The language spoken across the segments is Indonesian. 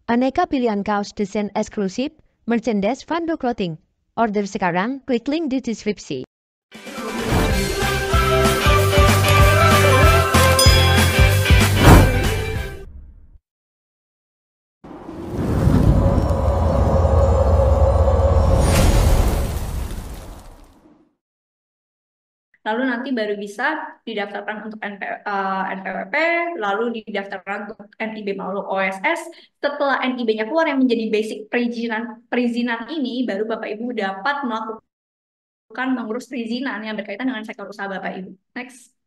Aneka pilihan kaos desain eksklusif, merchandise Fando Clothing. Order sekarang, klik link di deskripsi. Lalu nanti baru bisa didaftarkan untuk NPWP, lalu didaftarkan untuk NIB malu OSS. Setelah NIB-nya keluar yang menjadi basic perizinan ini, baru Bapak Ibu dapat melakukan mengurus perizinan yang berkaitan dengan sektor usaha Bapak Ibu. Next.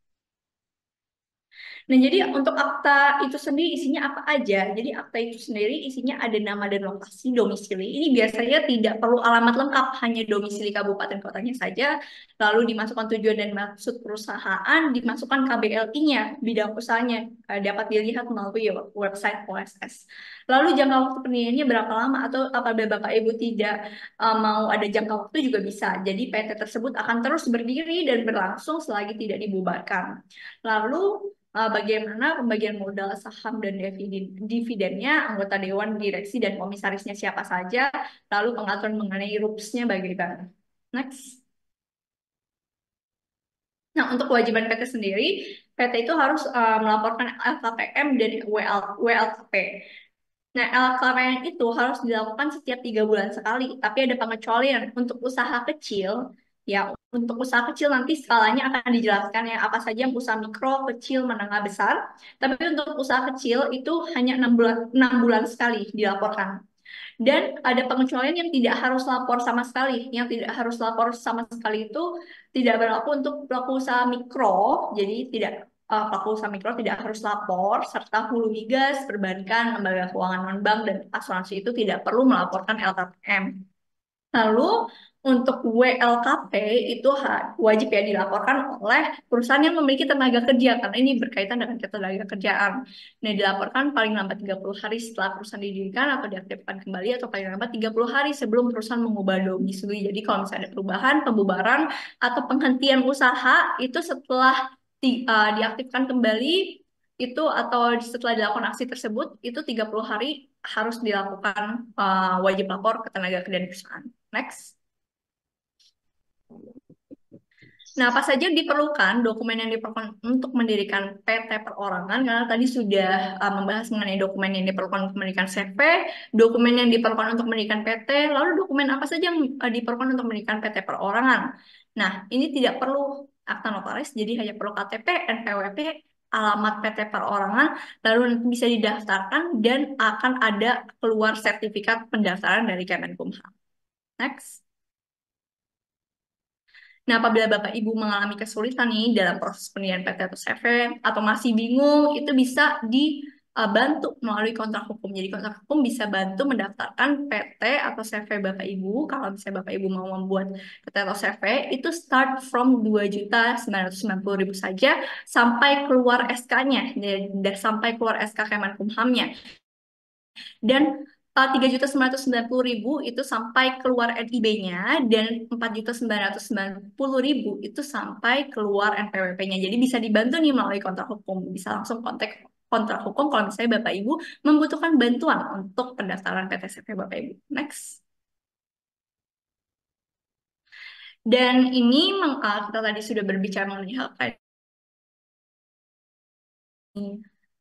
Nah, jadi untuk akta itu sendiri isinya apa aja? Jadi akta itu sendiri isinya ada nama dan lokasi domisili. Ini biasanya tidak perlu alamat lengkap, hanya domisili kabupaten kotanya saja. Lalu dimasukkan tujuan dan maksud perusahaan, dimasukkan KBLI-nya, bidang usahanya, dapat dilihat melalui website OSS. Lalu jangka waktu penelitiannya berapa lama atau apabila Bapak Ibu tidak mau ada jangka waktu juga bisa. Jadi PT tersebut akan terus berdiri dan berlangsung selagi tidak dibubarkan. Lalu bagaimana pembagian modal saham dan dividennya, anggota dewan direksi dan komisarisnya siapa saja, lalu pengaturan mengenai rules-nya bagaimana. Next. Nah, untuk kewajiban PT sendiri, PT itu harus melaporkan LKPM dan WLKP. Nah, LKPM itu harus dilakukan setiap 3 bulan sekali, tapi ada pengecualian untuk usaha kecil. Ya, untuk usaha kecil nanti skalanya akan dijelaskan ya apa saja yang usaha mikro, kecil, menengah, besar. Tapi untuk usaha kecil itu hanya 6 bulan sekali dilaporkan. Dan ada pengecualian yang tidak harus lapor sama sekali. Yang tidak harus lapor sama sekali itu tidak berlaku untuk pelaku usaha mikro. Jadi tidak pelaku usaha mikro tidak harus lapor, serta hulu migas, perbankan, lembaga keuangan non-bank, dan asuransi itu tidak perlu melaporkan LKPM. Lalu untuk WLKP itu wajib ya dilaporkan oleh perusahaan yang memiliki tenaga kerja karena ini berkaitan dengan ketenaga kerjaan. Nah, dilaporkan paling lambat 30 hari setelah perusahaan didirikan atau diaktifkan kembali atau paling lambat 30 hari sebelum perusahaan mengubah domisili. Jadi kalau misalnya ada perubahan, pembubaran atau penghentian usaha itu setelah diaktifkan kembali itu atau setelah dilakukan aksi tersebut itu 30 hari harus dilakukan wajib lapor ke tenaga kerja perusahaan. Next. Nah, apa saja yang diperlukan dokumen yang diperlukan untuk mendirikan PT perorangan? Karena tadi sudah membahas mengenai dokumen yang diperlukan untuk mendirikan CV, dokumen yang diperlukan untuk mendirikan PT, lalu dokumen apa saja yang diperlukan untuk mendirikan PT perorangan. Nah, ini tidak perlu akta notaris, jadi hanya perlu KTP, NPWP, alamat PT perorangan, lalu nanti bisa didaftarkan dan akan ada keluar sertifikat pendaftaran dari Kemenkumham. Next. Nah, apabila Bapak Ibu mengalami kesulitan nih dalam proses pendirian PT atau CV atau masih bingung, itu bisa dibantu melalui kontrak hukum. Jadi kontrak hukum bisa bantu mendaftarkan PT atau CV Bapak Ibu. Kalau misalnya Bapak Ibu mau membuat PT atau CV, itu start from 2.990.000 saja sampai keluar SK-nya, dan sampai keluar SK Kemenkumhamnya. Dan 3.990.000 itu sampai keluar NIB-nya dan 4.990.000 itu sampai keluar NPWP-nya. Jadi bisa dibantu nih melalui kontrak hukum. Bisa langsung kontak kontrak hukum kalau misalnya Bapak Ibu membutuhkan bantuan untuk pendaftaran PTCP Bapak Ibu. Next. Dan ini kita tadi sudah berbicara mengenai hal kayak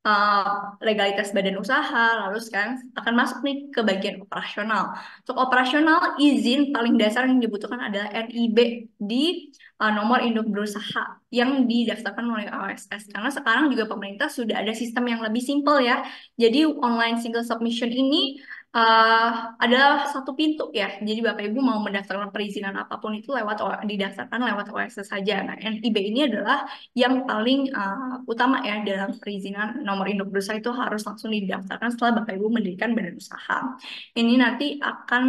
uh, legalitas badan usaha, lalu sekarang akan masuk nih ke bagian operasional. Untuk operasional, izin paling dasar yang dibutuhkan adalah NIB di nomor induk berusaha yang didaftarkan oleh OSS. Karena sekarang juga pemerintah sudah ada sistem yang lebih simpel ya. Jadi online single submission ini adalah satu pintu ya. Jadi Bapak Ibu mau mendaftarkan perizinan apapun itu didaftarkan lewat OSS saja. Nah, NIB ini adalah yang paling utama ya dalam perizinan nomor induk berusaha itu harus langsung didaftarkan setelah Bapak Ibu mendirikan badan usaha. Ini nanti akan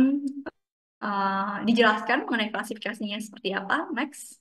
dijelaskan mengenai klasifikasinya seperti apa. Next.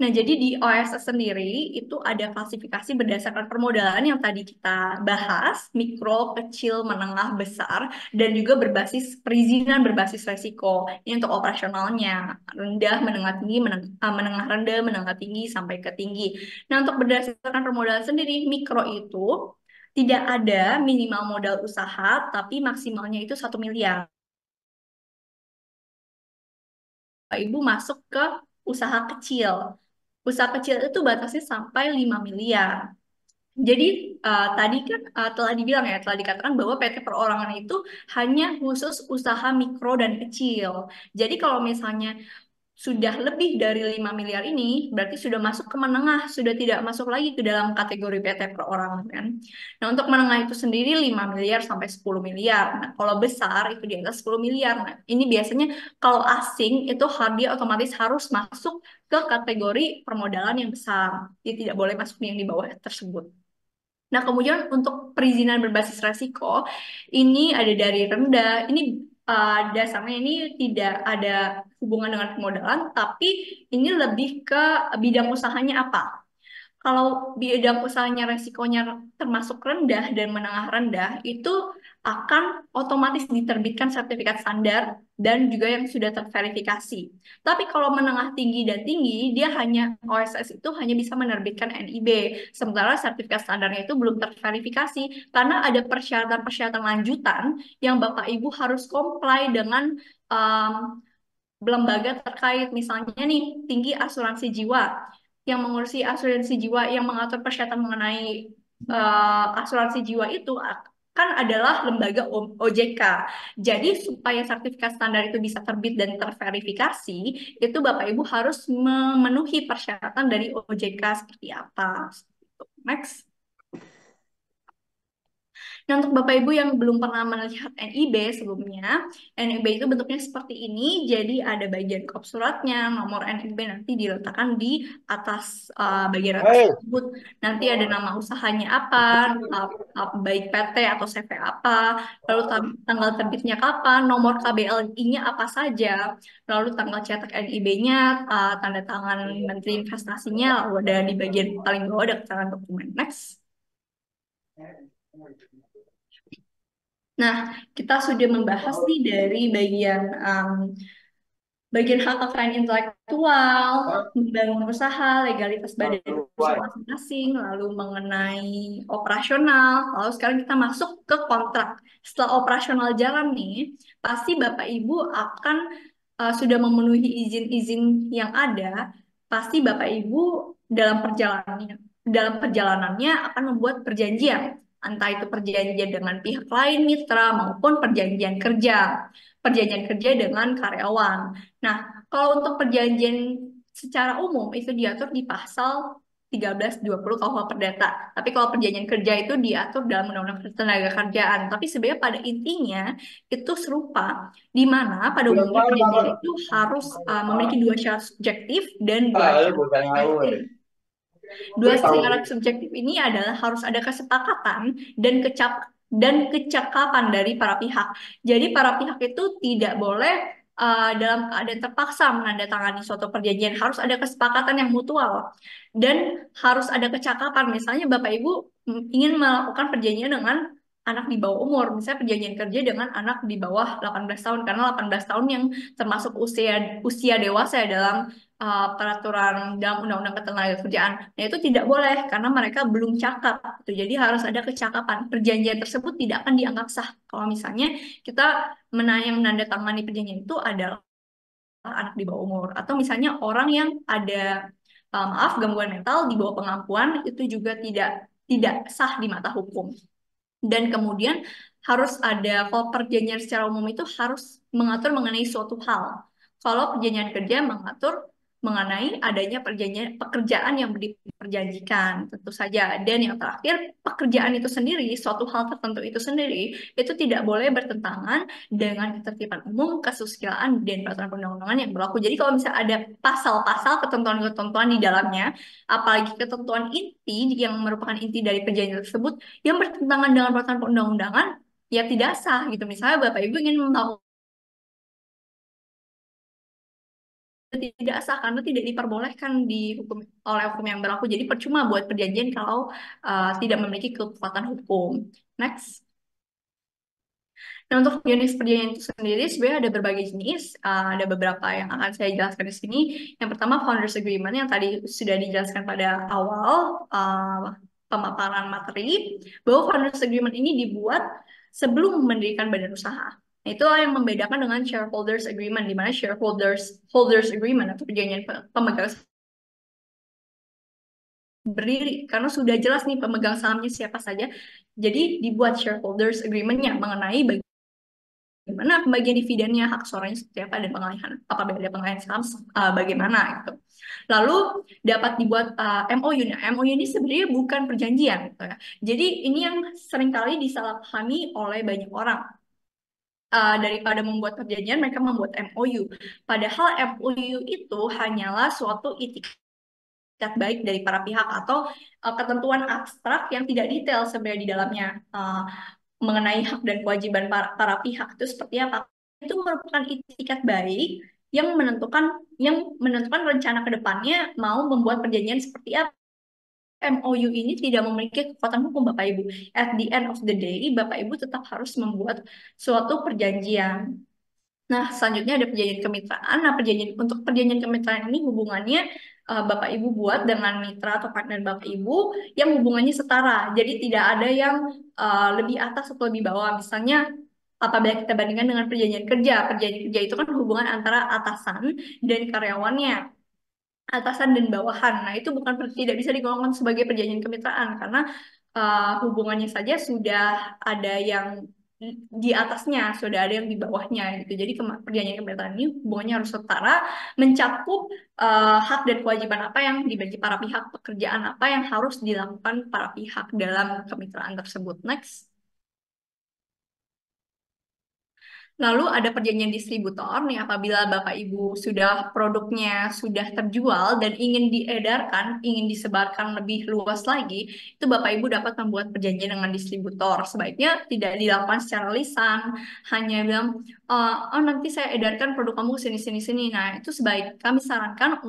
Nah, jadi di OSS sendiri itu ada klasifikasi berdasarkan permodalan yang tadi kita bahas, mikro, kecil, menengah, besar, dan juga berbasis perizinan berbasis resiko. Ini untuk operasionalnya, rendah, menengah tinggi, menengah rendah, menengah tinggi, sampai ke tinggi. Nah, untuk berdasarkan permodalan sendiri, mikro itu tidak ada minimal modal usaha, tapi maksimalnya itu 1 miliar. Ibu masuk ke usaha kecil. Usaha kecil itu batasnya sampai 5 miliar. Jadi tadi kan telah dibilang ya, telah dikatakan bahwa PT perorangan itu hanya khusus usaha mikro dan kecil. Jadi kalau misalnya sudah lebih dari 5 miliar ini, berarti sudah masuk ke menengah, sudah tidak masuk lagi ke dalam kategori PT perorangan kan. Nah, untuk menengah itu sendiri 5 miliar sampai 10 miliar. Nah, kalau besar itu di atas 10 miliar. Nah, ini biasanya kalau asing itu dia otomatis harus masuk ke kategori permodalan yang besar. Dia tidak boleh masuk yang di bawah tersebut. Nah, kemudian untuk perizinan berbasis resiko, ini ada dari rendah. Ini dasarnya ini tidak ada hubungan dengan permodalan, tapi ini lebih ke bidang usahanya apa. Kalau bidang usahanya resikonya termasuk rendah dan menengah rendah, itu akan otomatis diterbitkan sertifikat standar dan juga yang sudah terverifikasi. Tapi kalau menengah tinggi dan tinggi, dia hanya OSS itu hanya bisa menerbitkan NIB, sementara sertifikat standarnya itu belum terverifikasi karena ada persyaratan-persyaratan lanjutan yang Bapak Ibu harus comply dengan um, lembaga terkait, misalnya nih tinggi asuransi jiwa yang mengurusi asuransi jiwa yang mengatur persyaratan mengenai asuransi jiwa itu kan adalah lembaga OJK. Jadi supaya sertifikat standar itu bisa terbit dan terverifikasi, itu Bapak Ibu harus memenuhi persyaratan dari OJK seperti apa. Next. Nah, untuk Bapak Ibu yang belum pernah melihat NIB sebelumnya, NIB itu bentuknya seperti ini. Jadi ada bagian kop suratnya, nomor NIB nanti diletakkan di atas bagian atas tersebut. Nanti ada nama usahanya apa, baik PT atau CV apa, lalu tanggal terbitnya kapan, nomor KBLI-nya apa saja, lalu tanggal cetak NIB-nya, tanda tangan Menteri Investasinya, lalu ada di bagian paling bawah ada keterangan dokumen. Next. Nah, kita sudah membahas nih dari bagian hak kekayaan intelektual, membangun usaha, legalitas badan usaha masing-masing, lalu mengenai operasional, lalu sekarang kita masuk ke kontrak. Setelah operasional jalan nih, pasti Bapak Ibu akan sudah memenuhi izin-izin yang ada, pasti Bapak Ibu dalam perjalanannya akan membuat perjanjian, entah itu perjanjian dengan pihak lain, mitra, maupun perjanjian kerja dengan karyawan. Nah, kalau untuk perjanjian secara umum itu diatur di pasal 1320 KUH Perdata. Tapi kalau perjanjian kerja itu diatur dalam Undang-Undang Ketenagakerjaan. Tapi sebenarnya pada intinya itu serupa, di mana pada umumnya perjanjian itu harus memiliki dua syarat subjektif dan dua syarat objektif. Dua syarat subjektif ini adalah harus ada kesepakatan dan kecakapan dari para pihak. Jadi para pihak itu tidak boleh dalam keadaan terpaksa menandatangani suatu perjanjian. Harus ada kesepakatan yang mutual dan harus ada kecakapan. Misalnya Bapak Ibu ingin melakukan perjanjian dengan anak di bawah umur, misalnya perjanjian kerja dengan anak di bawah 18 tahun, karena 18 tahun yang termasuk usia dewasa ya dalam peraturan dalam Undang-Undang Ketenagakerjaan. Nah, itu tidak boleh karena mereka belum cakap. Gitu. Jadi harus ada kecakapan. Perjanjian tersebut tidak akan dianggap sah kalau misalnya kita yang menandatangani perjanjian itu adalah anak di bawah umur atau misalnya orang yang ada maaf gangguan mental di bawah pengampuan itu juga tidak sah di mata hukum. Dan kemudian harus ada, kalau perjanjian secara umum itu harus mengatur mengenai suatu hal. Kalau perjanjian kerja mengatur mengenai adanya pekerjaan yang diperjanjikan, tentu saja. Dan yang terakhir, pekerjaan itu sendiri, suatu hal tertentu itu sendiri, itu tidak boleh bertentangan dengan ketertiban umum, kesusilaan, dan peraturan perundang-undangan yang berlaku. Jadi kalau misalnya ada pasal-pasal ketentuan-ketentuan di dalamnya, apalagi ketentuan inti yang merupakan inti dari perjanjian tersebut, yang bertentangan dengan peraturan perundang-undangan, ya tidak sah gitu. Misalnya Bapak Ibu ingin melakukan tidak sah karena tidak diperbolehkan oleh hukum yang berlaku. Jadi percuma buat perjanjian kalau tidak memiliki kekuatan hukum. Next. Nah, untuk jenis perjanjian itu sendiri sebenarnya ada berbagai jenis. Ada beberapa yang akan saya jelaskan di sini. Yang pertama Founders Agreement yang tadi sudah dijelaskan pada awal. pemaparan materi bahwa founders agreement ini dibuat sebelum mendirikan badan usaha. Nah, itulah yang membedakan dengan shareholders agreement, di mana shareholders agreement atau perjanjian pemegang berdiri karena sudah jelas nih pemegang sahamnya siapa saja. Jadi dibuat shareholders agreement-nya mengenai bagaimana pembagian dividennya, hak suaranya seperti apa, dan pengalihan apabila ada pengalihan saham bagaimana gitu. Lalu dapat dibuat MOU. Nah, MOU ini sebenarnya bukan perjanjian gitu ya. Jadi ini yang seringkali disalahpahami oleh banyak orang. Daripada membuat perjanjian, mereka membuat MOU. Padahal MOU itu hanyalah suatu itikat baik dari para pihak atau ketentuan abstrak yang tidak detail sebenarnya di dalamnya. Mengenai hak dan kewajiban para pihak itu seperti apa. Itu merupakan itikat baik yang menentukan rencana ke depannya mau membuat perjanjian seperti apa. MOU ini tidak memiliki kekuatan hukum Bapak Ibu. At the end of the day, Bapak Ibu tetap harus membuat suatu perjanjian. Nah, selanjutnya ada perjanjian kemitraan. Nah, untuk perjanjian kemitraan ini hubungannya Bapak Ibu buat dengan mitra atau partner Bapak Ibu yang hubungannya setara. Jadi tidak ada yang lebih atas atau lebih bawah. Misalnya apabila kita bandingkan dengan perjanjian kerja itu kan hubungan antara atasan dan karyawannya, atasan dan bawahan. Nah, itu tidak bisa digolongkan sebagai perjanjian kemitraan karena hubungannya saja sudah ada yang di atasnya, sudah ada yang di bawahnya gitu. Jadi perjanjian kemitraan ini hubungannya harus setara, mencakup hak dan kewajiban apa yang dibagi para pihak, pekerjaan apa yang harus dilakukan para pihak dalam kemitraan tersebut. Next. Lalu ada perjanjian distributor nih apabila Bapak Ibu sudah produknya sudah terjual dan ingin diedarkan, ingin disebarkan lebih luas lagi, itu Bapak Ibu dapat membuat perjanjian dengan distributor. Sebaiknya tidak dilakukan secara lisan, hanya bilang, oh nanti saya edarkan produk kamu sini sini sini. Nah, itu kami sarankan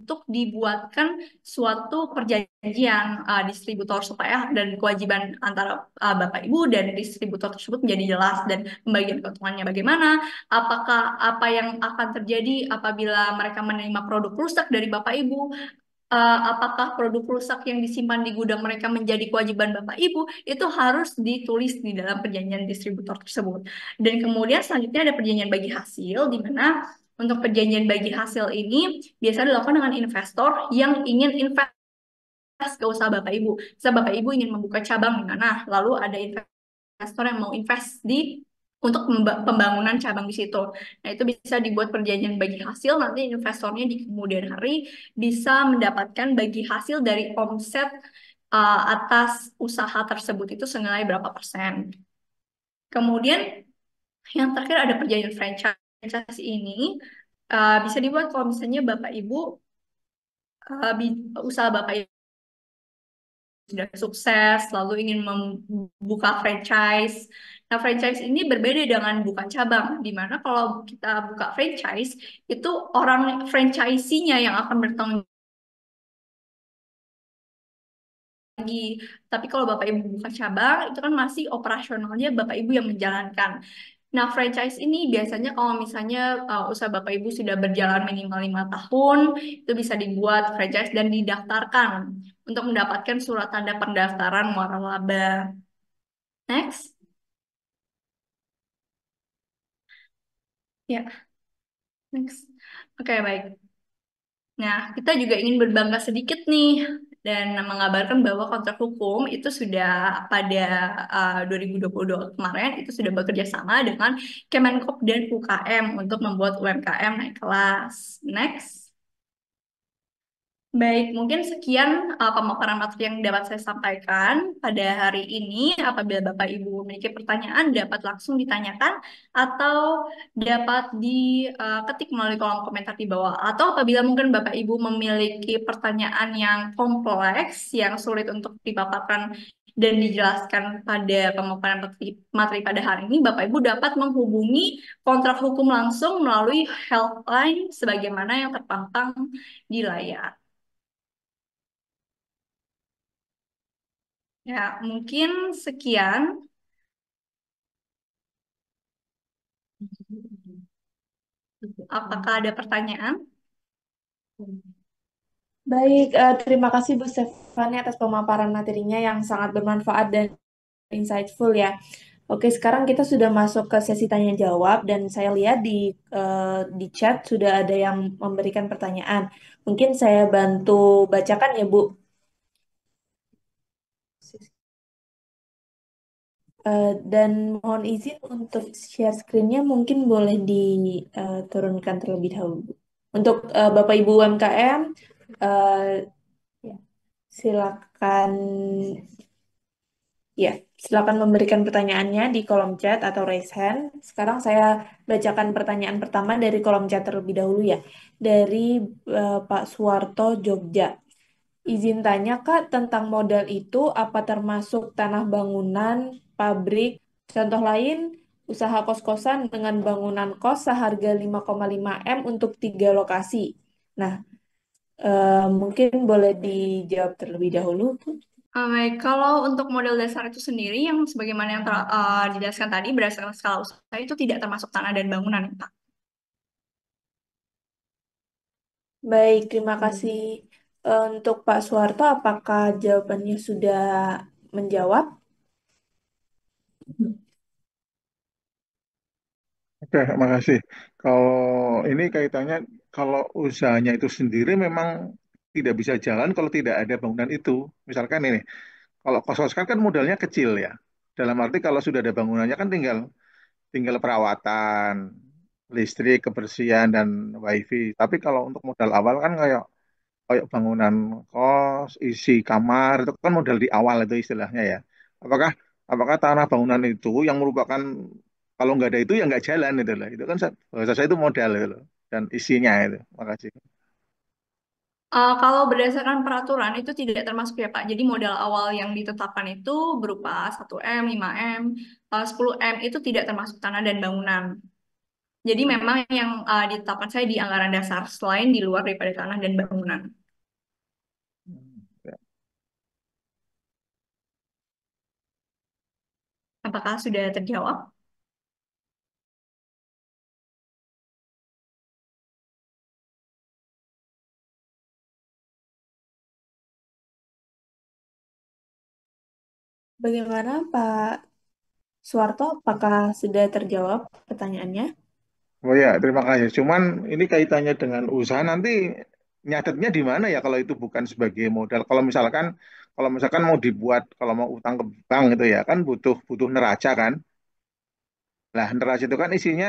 untuk dibuatkan suatu perjanjian distributor supaya hak dan kewajiban antara Bapak Ibu dan distributor tersebut menjadi jelas dan pembagian keuntungannya bagaimana, apakah apa yang akan terjadi apabila mereka menerima produk rusak dari Bapak Ibu, apakah produk rusak yang disimpan di gudang mereka menjadi kewajiban Bapak Ibu, itu harus ditulis di dalam perjanjian distributor tersebut. Dan kemudian selanjutnya ada perjanjian bagi hasil, di mana untuk perjanjian bagi hasil ini biasanya dilakukan dengan investor yang ingin invest ke usaha Bapak Ibu. Usaha Bapak Ibu ingin membuka cabang di mana, lalu ada investor yang mau invest untuk pembangunan cabang di situ. Nah, itu bisa dibuat perjanjian bagi hasil, nanti investornya di kemudian hari bisa mendapatkan bagi hasil dari omset atas usaha tersebut itu senilai berapa persen. Kemudian yang terakhir ada perjanjian franchise. Franchise ini bisa dibuat kalau misalnya Bapak Ibu usaha Bapak Ibu sudah sukses, lalu ingin membuka franchise. Nah, franchise ini berbeda dengan buka cabang, di mana kalau kita buka franchise, itu orang franchisee-nya yang akan bertanggung lagi. Tapi kalau Bapak Ibu buka cabang, itu kan masih operasionalnya Bapak Ibu yang menjalankan. Nah, franchise ini biasanya kalau misalnya usaha Bapak Ibu sudah berjalan minimal 5 tahun, itu bisa dibuat franchise dan didaftarkan untuk mendapatkan surat tanda pendaftaran waralaba. Next. Ya, next. Oke, baik. Nah, kita juga ingin berbangga sedikit nih dan mengabarkan bahwa kontrak hukum itu sudah pada 2022 kemarin itu sudah bekerja sama dengan Kemenkop dan UKM untuk membuat UMKM naik kelas. Next. Baik, mungkin sekian pemaparan materi yang dapat saya sampaikan pada hari ini. Apabila Bapak Ibu memiliki pertanyaan, dapat langsung ditanyakan atau dapat diketik melalui kolom komentar di bawah. Atau apabila mungkin Bapak Ibu memiliki pertanyaan yang kompleks, yang sulit untuk dipaparkan dan dijelaskan pada pemaparan materi pada hari ini, Bapak Ibu dapat menghubungi kontrak hukum langsung melalui helpline sebagaimana yang terpampang di layar. Ya, mungkin sekian. Apakah ada pertanyaan? Baik, terima kasih Bu Stefani atas pemaparan materinya yang sangat bermanfaat dan insightful ya. Oke, sekarang kita sudah masuk ke sesi tanya jawab dan saya lihat di chat sudah ada yang memberikan pertanyaan. Mungkin saya bantu bacakan ya Bu. Dan mohon izin untuk share screen-nya mungkin boleh diturunkan terlebih dahulu. Untuk Bapak Ibu UMKM, eh, ya, silakan ya, silakan memberikan pertanyaannya di kolom chat atau raise hand. Sekarang saya bacakan pertanyaan pertama dari kolom chat terlebih dahulu ya. Dari Pak Suwarto Jogja. Izin tanya Kak, tentang modal itu apa termasuk tanah bangunan, pabrik, contoh lain, usaha kos-kosan dengan bangunan kos seharga 5,5 M untuk 3 lokasi. Nah, mungkin boleh dijawab terlebih dahulu. Baik, kalau untuk model dasar itu sendiri yang sebagaimana yang dijelaskan tadi berdasarkan skala usaha itu tidak termasuk tanah dan bangunan, ya, Pak. Baik, terima kasih. Untuk Pak Suwarto, apakah jawabannya sudah menjawab? Oke, makasih. Kalau ini kaitannya, kalau usahanya itu sendiri memang tidak bisa jalan kalau tidak ada bangunan itu. Misalkan ini, kalau kos-kos kan modalnya kecil ya. Dalam arti kalau sudah ada bangunannya kan tinggal tinggal perawatan, listrik, kebersihan dan wifi. Tapi kalau untuk modal awal kan kayak kayak bangunan kos, isi kamar itu kan modal di awal itu istilahnya ya. Apakah apakah tanah bangunan itu yang merupakan kalau nggak ada itu ya nggak jalan itu lah. Itu kan bahasa saya itu modal itu loh dan isinya itu. Makasih. Kalau berdasarkan peraturan itu tidak termasuk ya Pak. Jadi modal awal yang ditetapkan itu berupa 1 M, 5 M, 10 M itu tidak termasuk tanah dan bangunan. Jadi memang yang ditetapkan saya di anggaran dasar selain di luar daripada tanah dan bangunan. Ya. Apakah sudah terjawab? Bagaimana Pak Suwarto, apakah sudah terjawab pertanyaannya? Oh ya, terima kasih. Cuman ini kaitannya dengan usaha nanti nyatetnya di mana ya kalau itu bukan sebagai modal. Kalau misalkan mau dibuat kalau mau utang ke bank itu ya kan butuh butuh neraca kan. Nah, neraca itu kan isinya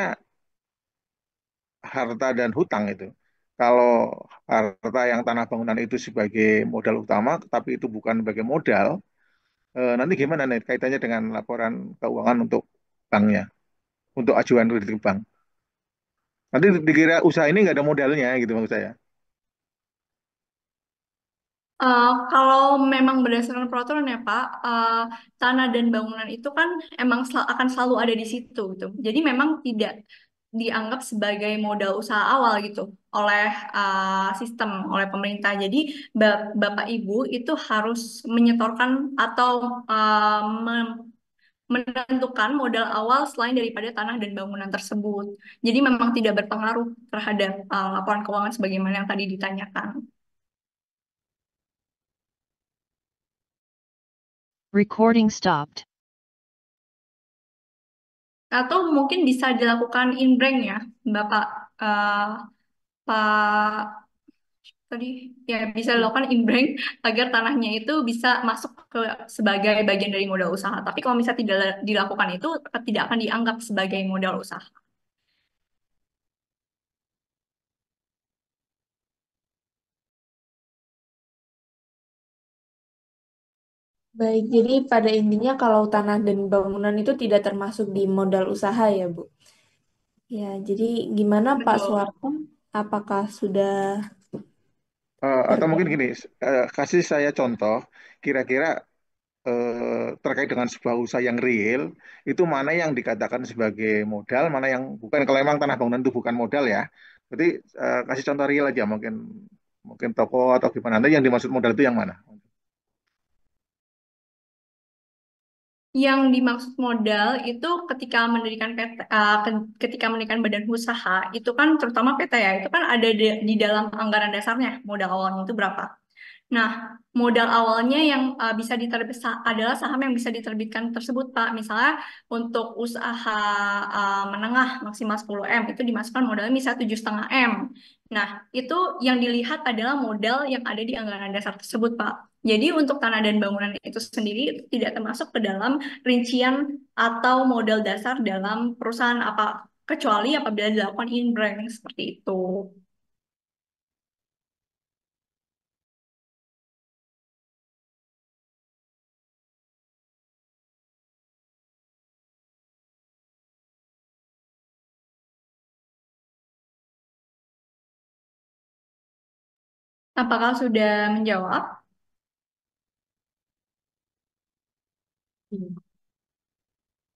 harta dan hutang itu. Kalau harta yang tanah bangunan itu sebagai modal utama, tapi itu bukan sebagai modal, nanti gimana nih kaitannya dengan laporan keuangan untuk banknya, untuk ajuan kredit ke bank. Nanti dikira usaha ini nggak ada modalnya gitu maksud saya. Kalau memang berdasarkan peraturan ya Pak, tanah dan bangunan itu kan emang akan selalu ada di situ gitu. Jadi memang tidak dianggap sebagai modal usaha awal gitu oleh sistem, oleh pemerintah. Jadi Bapak Ibu itu harus menyetorkan atau menentukan modal awal selain daripada tanah dan bangunan tersebut. Jadi memang tidak berpengaruh terhadap laporan keuangan sebagaimana yang tadi ditanyakan. Recording stopped. Atau mungkin bisa dilakukan in-bank ya, Bapak eh, Pak tadi ya bisa dilakukan in-bank agar tanahnya itu bisa masuk ke sebagai bagian dari modal usaha. Tapi kalau misalnya tidak dilakukan itu tidak akan dianggap sebagai modal usaha. Baik, jadi pada intinya kalau tanah dan bangunan itu tidak termasuk di modal usaha ya, Bu. Ya, jadi gimana Pak Betul. Suwarto? Apakah sudah Atau mungkin terjawab? gini, kasih saya contoh, kira-kira terkait dengan sebuah usaha yang real, itu mana yang dikatakan sebagai modal, mana yang bukan. Kalau memang tanah bangunan itu bukan modal ya, berarti kasih contoh real aja, mungkin mungkin toko atau gimana. Nanti yang dimaksud modal itu yang mana? Yang dimaksud modal itu ketika mendirikan PT, ketika mendirikan badan usaha itu kan terutama PT ya itu kan ada di dalam anggaran dasarnya modal awalnya itu berapa. Nah, modal awalnya yang bisa diterbit adalah saham yang bisa diterbitkan tersebut, Pak. Misalnya untuk usaha menengah maksimal 10 M itu dimasukkan modalnya misal 7,5 M. Nah, itu yang dilihat adalah modal yang ada di anggaran dasar tersebut, Pak. Jadi untuk tanah dan bangunan itu sendiri itu tidak termasuk ke dalam rincian atau modal dasar dalam perusahaan apa kecuali apabila dilakukan in brand seperti itu. Apakah sudah menjawab?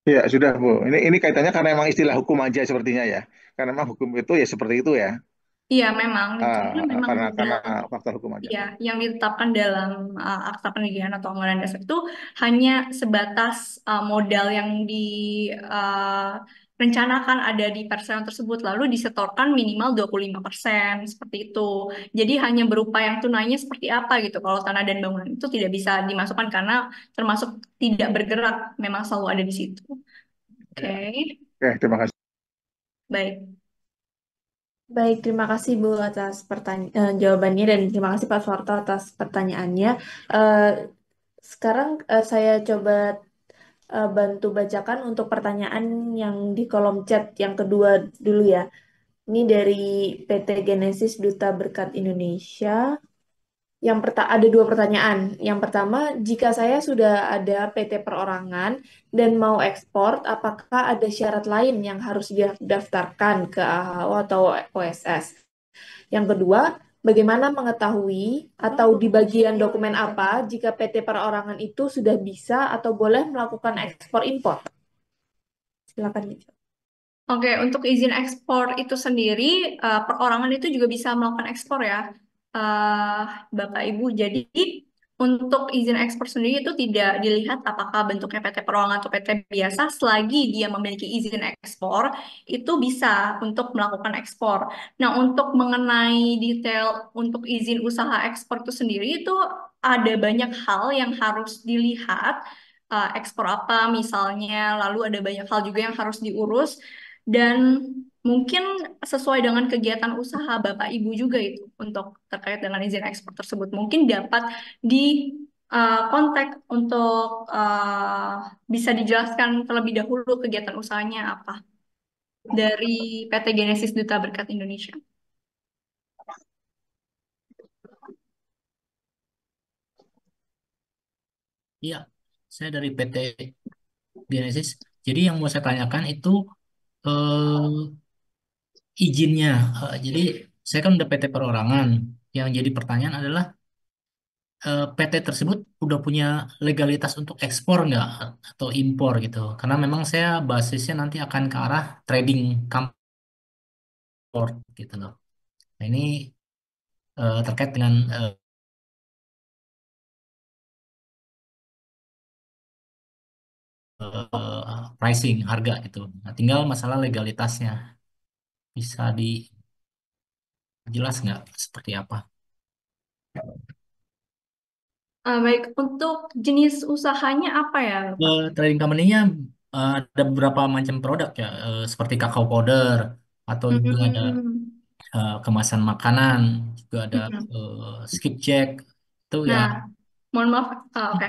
Ya, sudah, Bu. Ini kaitannya karena emang istilah hukum aja sepertinya ya. Karena memang hukum itu ya seperti itu ya. Iya, memang. Karena memang Karena faktor hukum aja. ya, yang ditetapkan dalam Akta Pendirian atau Anggaran Dasar itu hanya sebatas modal yang direncanakan ada di persen tersebut, lalu disetorkan minimal 25% seperti itu. Jadi hanya berupa yang tunainya seperti apa gitu. Kalau tanah dan bangunan itu tidak bisa dimasukkan karena termasuk tidak bergerak, memang selalu ada di situ. Oke, Ya. Oke, terima kasih. baik. Baik, terima kasih Bu atas jawabannya dan terima kasih Pak Suwarto atas pertanyaannya. Eh, Sekarang saya coba bantu bacakan untuk pertanyaan yang di kolom chat yang kedua dulu ya. Ini dari PT Genesis Duta Berkat Indonesia. Ada dua pertanyaan. Yang pertama, jika saya sudah ada PT perorangan dan mau ekspor, apakah ada syarat lain yang harus didaftarkan ke AHO atau OSS? Yang kedua, bagaimana mengetahui atau di bagian dokumen apa jika PT perorangan itu sudah bisa atau boleh melakukan ekspor impor? Silakan. Oke, untuk izin ekspor itu sendiri, perorangan itu juga bisa melakukan ekspor ya, eh, Bapak Ibu. Jadi untuk izin ekspor sendiri itu tidak dilihat apakah bentuknya PT perorangan atau PT biasa, selagi dia memiliki izin ekspor, itu bisa untuk melakukan ekspor. Nah, untuk mengenai detail untuk izin usaha ekspor itu sendiri, itu ada banyak hal yang harus dilihat, ekspor apa misalnya, lalu ada banyak hal juga yang harus diurus dan mungkin sesuai dengan kegiatan usaha Bapak Ibu juga itu untuk terkait dengan izin ekspor tersebut mungkin dapat di kontak untuk bisa dijelaskan terlebih dahulu kegiatan usahanya apa dari PT Genesis Duta Berkat Indonesia. Iya, saya dari PT Genesis. Jadi yang mau saya tanyakan itu izinnya. Jadi saya kan udah PT perorangan. Yang jadi pertanyaan adalah PT tersebut udah punya legalitas untuk ekspor nggak atau impor gitu. Karena memang saya basisnya nanti akan ke arah trading comport gitu loh. Nah ini terkait dengan pricing harga gitu. Nah, tinggal masalah legalitasnya bisa dijelas nggak seperti apa? Baik, untuk jenis usahanya apa ya, Pak? Trading company-nya ada beberapa macam produk ya, seperti kakao powder atau juga ada Hmm. kemasan makanan, juga ada Hmm. skipjack itu ya. Nah, mohon maaf, oke.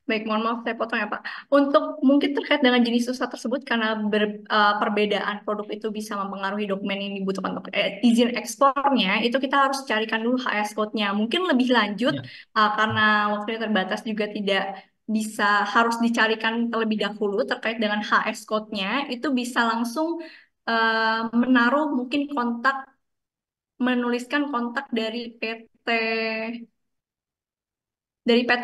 Baik, mohon maaf saya potong ya Pak. Untuk mungkin terkait dengan jenis usaha tersebut karena perbedaan produk itu bisa mempengaruhi dokumen yang dibutuhkan untuk izin ekspornya, itu kita harus carikan dulu HS code-nya. Mungkin lebih lanjut Ya, karena waktunya terbatas juga tidak bisa harus dicarikan terlebih dahulu terkait dengan HS code-nya, itu bisa langsung menaruh mungkin kontak, menuliskan kontak dari PT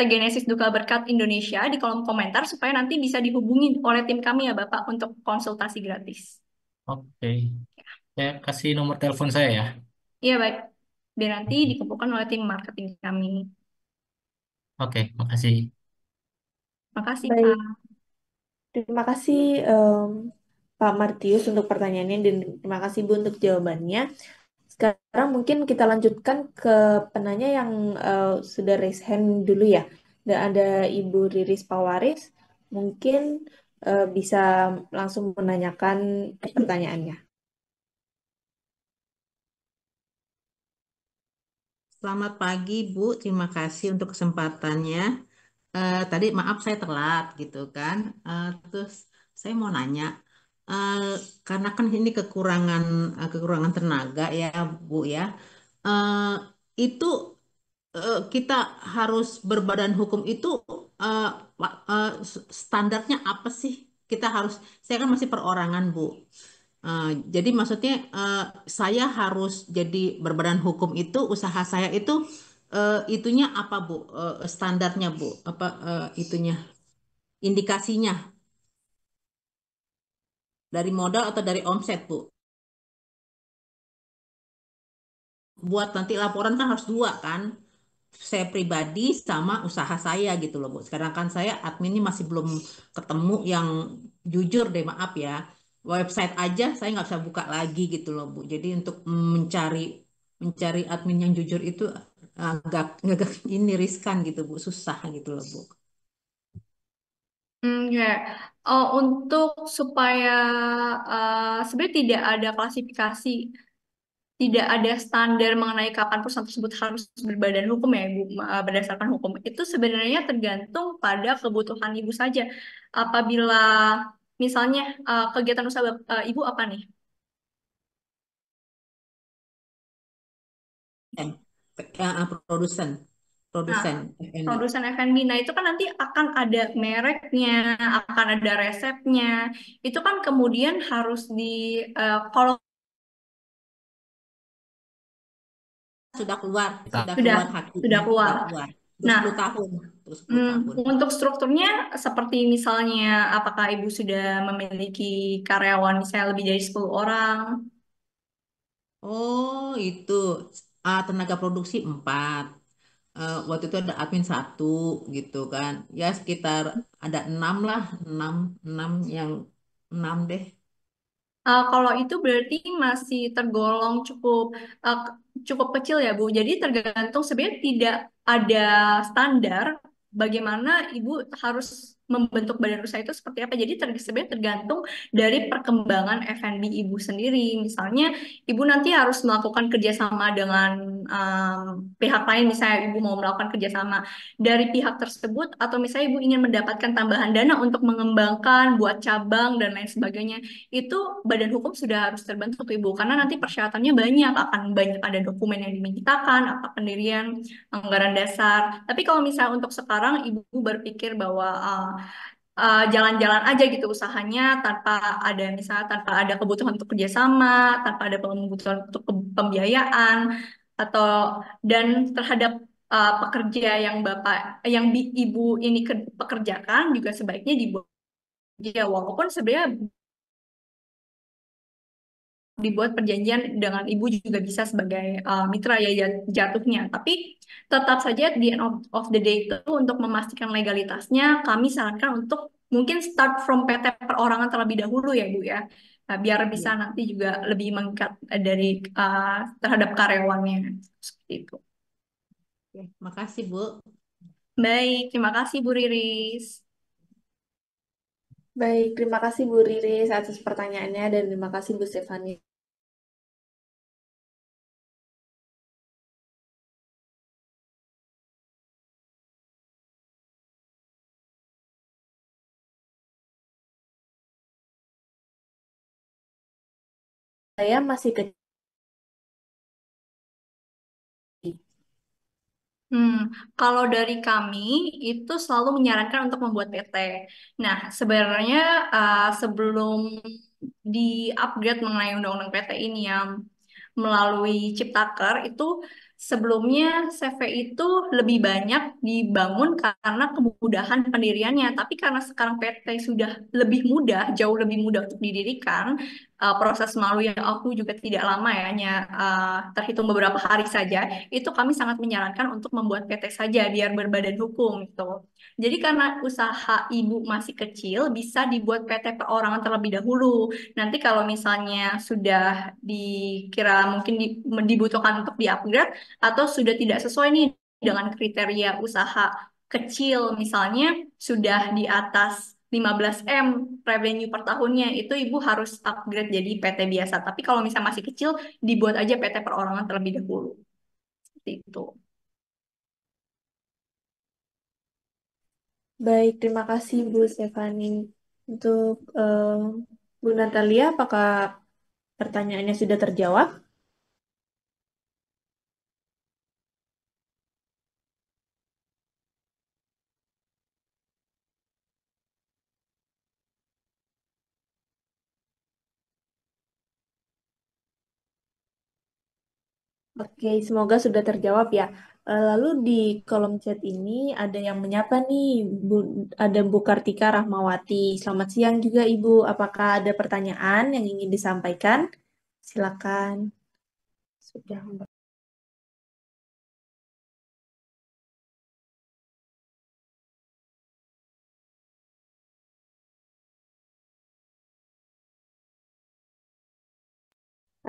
Genesis Duka Berkat Indonesia di kolom komentar supaya nanti bisa dihubungi oleh tim kami ya Bapak untuk konsultasi gratis. oke. Saya kasih nomor telepon saya ya. Iya baik, biar nanti dikumpulkan oleh tim marketing kami. Oke, makasih. Makasih Baik, Pak. Terima kasih Pak Martius untuk pertanyaannya dan terima kasih Bu untuk jawabannya. Sekarang mungkin kita lanjutkan ke penanya yang sudah raise hand dulu ya. Dan ada Ibu Riris Pawaris, mungkin bisa langsung menanyakan pertanyaannya. Selamat pagi, Bu. Terima kasih untuk kesempatannya. Tadi maaf saya telat gitu kan. Terus saya mau nanya, eh, karena kan ini kekurangan tenaga ya, Bu ya. Eh, itu kita harus berbadan hukum itu eh, standarnya apa sih? Saya kan masih perorangan, Bu. Eh, jadi maksudnya saya harus jadi berbadan hukum itu usaha saya itu itunya apa Bu? Standarnya Bu? Apa itunya? Indikasinya dari modal atau dari omset Bu? Buat nanti laporan kan harus dua kan? Saya pribadi sama usaha saya gitu loh Bu. Sekarang kan saya admin ini masih belum ketemu yang jujur deh maaf ya. Website aja saya nggak bisa buka lagi gitu loh Bu. Jadi untuk mencari admin yang jujur itu agak ini riskan gitu Bu, susah gitu loh Bu. Ya. Oh, untuk supaya sebenarnya tidak ada klasifikasi, tidak ada standar mengenai kapan perusahaan tersebut harus berbadan hukum ya, Ibu, berdasarkan hukum. Itu sebenarnya tergantung pada kebutuhan Ibu saja. Apabila misalnya kegiatan usaha Ibu apa nih? Dan produsen, Nah, produsen F&B. produsen F&B. Nah, itu kan nanti akan ada mereknya, akan ada resepnya. Itu kan kemudian harus kalau Sudah keluar, sudah sudah keluar sudah haknya, keluar. sudah keluar. Untuk Nah, 10 tahun, untuk 10 tahun. untuk strukturnya seperti misalnya apakah Ibu sudah memiliki karyawan misalnya lebih dari 10 orang? Oh, itu tenaga produksi 4. Waktu itu ada admin 1 gitu kan. Ya sekitar ada 6 lah, 6 6 yang 6 deh. Kalau itu berarti masih tergolong cukup kecil ya, Bu. Jadi tergantung sebenarnya tidak ada standar bagaimana Ibu harus membentuk badan usaha itu seperti apa. Jadi sebenarnya tergantung dari perkembangan F&B Ibu sendiri. Misalnya Ibu nanti harus melakukan kerjasama dengan pihak lain, misalnya Ibu mau melakukan kerjasama dari pihak tersebut, atau misalnya Ibu ingin mendapatkan tambahan dana untuk mengembangkan, buat cabang dan lain sebagainya, itu badan hukum sudah harus terbentuk Ibu, karena nanti persyaratannya banyak, akan banyak ada dokumen yang dimintakan, apa pendirian, anggaran dasar. Tapi kalau misalnya untuk sekarang Ibu berpikir bahwa jalan-jalan aja gitu usahanya tanpa ada misalnya tanpa ada kebutuhan untuk kerjasama, tanpa ada kebutuhan untuk pembiayaan atau dan terhadap pekerja yang Ibu ini pekerjakan juga sebaiknya dibuat ya, walaupun sebenarnya dibuat perjanjian dengan ibu juga bisa sebagai mitra ya jatuhnya. Tapi tetap saja di end of the day itu untuk memastikan legalitasnya, kami sarankan untuk mungkin start from PT perorangan terlebih dahulu ya Bu ya. Nah, biar bisa Ya. nanti juga lebih mengikat dari terhadap karyawannya seperti itu. Oke, makasih Bu. Baik, terima kasih Bu Riris. Baik, terima kasih Bu Riris atas pertanyaannya dan terima kasih Bu Stefani. Saya masih kecil. Hmm, kalau dari kami itu selalu menyarankan untuk membuat PT. Nah, sebenarnya sebelum di-upgrade mengenai undang-undang PT ini yang melalui Ciptaker itu sebelumnya CV itu lebih banyak dibangun karena kemudahan pendiriannya. Tapi karena sekarang PT sudah lebih mudah, jauh lebih mudah untuk didirikan, proses melalui yang aku juga tidak lama ya, hanya terhitung beberapa hari saja, itu kami sangat menyarankan untuk membuat PT saja biar berbadan hukum gitu. Jadi karena usaha ibu masih kecil, bisa dibuat PT perorangan terlebih dahulu. Nanti kalau misalnya sudah dikira mungkin dibutuhkan untuk di-upgrade atau sudah tidak sesuai nih dengan kriteria usaha kecil, misalnya sudah di atas 15 M revenue per tahunnya, itu ibu harus upgrade jadi PT biasa. Tapi kalau misalnya masih kecil, dibuat aja PT perorangan terlebih dahulu. Seperti itu. Baik, terima kasih Bu Stefani. Untuk Bu Natalia, apakah pertanyaannya sudah terjawab? Oke, semoga sudah terjawab ya. Lalu di kolom chat ini ada yang menyapa nih, ada Bu Kartika Rahmawati. Selamat siang juga Ibu. Apakah ada pertanyaan yang ingin disampaikan? Silakan. Sudah.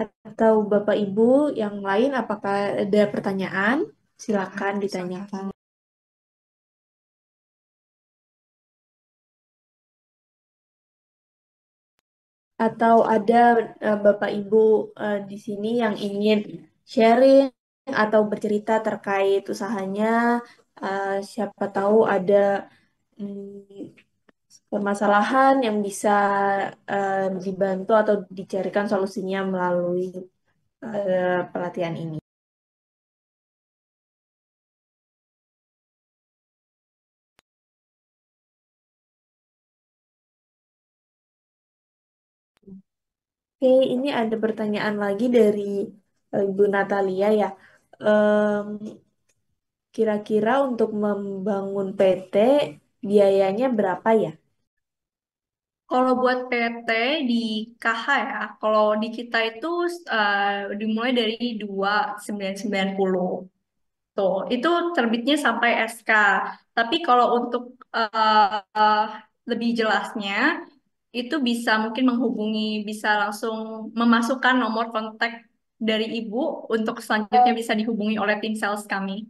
Atau Bapak Ibu yang lain, apakah ada pertanyaan? Silakan ditanyakan. Atau ada Bapak Ibu di sini yang ingin sharing atau bercerita terkait usahanya, siapa tahu ada permasalahan yang bisa dibantu atau dicarikan solusinya melalui pelatihan ini. Oke, ini ada pertanyaan lagi dari Ibu Natalia ya. Kira-kira untuk membangun PT biayanya berapa ya? Kalau buat PT di KH ya, kalau di kita itu dimulai dari 2.990. Tuh, itu terbitnya sampai SK. Tapi kalau untuk lebih jelasnya, itu bisa mungkin menghubungi, bisa langsung memasukkan nomor kontak dari ibu untuk selanjutnya bisa dihubungi oleh tim sales kami.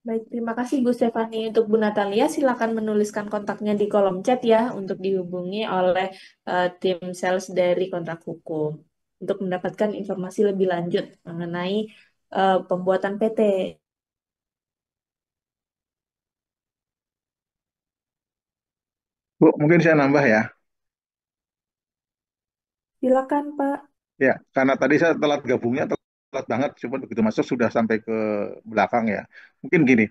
Baik, terima kasih Bu Stefani. Untuk Bu Natalia, silakan menuliskan kontaknya di kolom chat ya untuk dihubungi oleh tim sales dari Kontrak Hukum untuk mendapatkan informasi lebih lanjut mengenai pembuatan PT. Bu, mungkin saya nambah ya. Silakan, Pak. Ya, karena tadi saya telat gabungnya, telat banget, cuma begitu masuk sudah sampai ke belakang ya. Mungkin gini,